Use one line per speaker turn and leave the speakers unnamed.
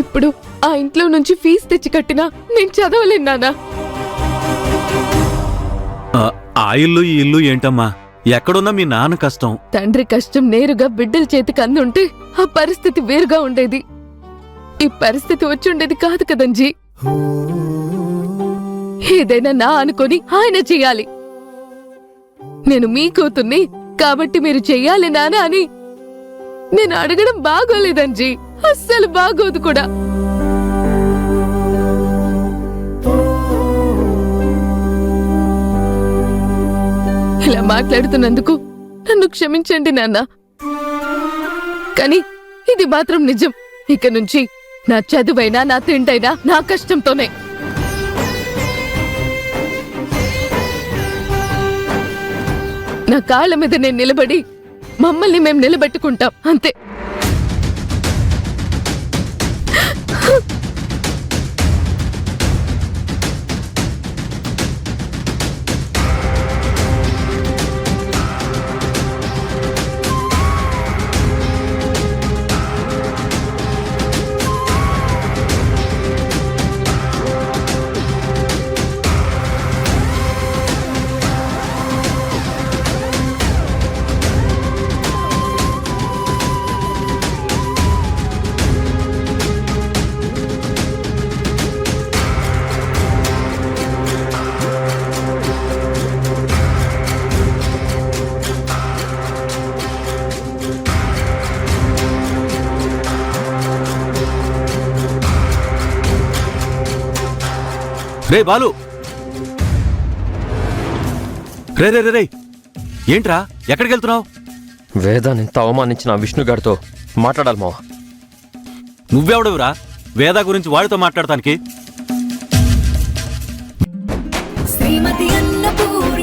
ఇప్పుడు ఆ ఇంట్లో నుంచి ఫీజు తెచ్చి కట్టినా నేను చదవలేను నాన్నా.
ఆ ఇల్లు ఈ ఇల్లు ఏంటమ్మా? ఎక్కడున్నా మీ నాన్న కష్టం.
తండ్రి కష్టం నేరుగా బిడ్డల చేతికి అందుంటే ఆ పరిస్థితి వేరుగా ఉండేది. ఈ పరిస్థితి వచ్చుండేది కాదు కదంజీ. ఏదైనా నా అనుకొని ఆయన చెయ్యాలి. నేను మీ కూతుర్ని కాబట్టి మీరు చెయ్యాలి నానా అని నేను అడగడం బాగోలేదంజీ. అస్సలు బాగోదు కూడా. ఇలా మాట్లాడుతున్నందుకు నన్ను క్షమించండి నాన్న. కానీ ఇది మాత్రం నిజం. ఇక నుంచి నా చదువైనా నా తిండైనా నా కష్టంతోనే. నా కాళ్ళ మీద నేను నిలబడి మమ్మల్ని మేము నిలబెట్టుకుంటాం అంతే.
రే బాలు, రే రే రే రే, ఏంట్రా ఎక్కడికి వెళ్తున్నావు?
వేదాన్ని ఇంత అవమానించిన విష్ణుగాడితో మాట్లాడాలి మావా.
నువ్వెవడవురా వేద గురించి వాడితో మాట్లాడటానికి?
శ్రీమతి అన్నపూర్ణ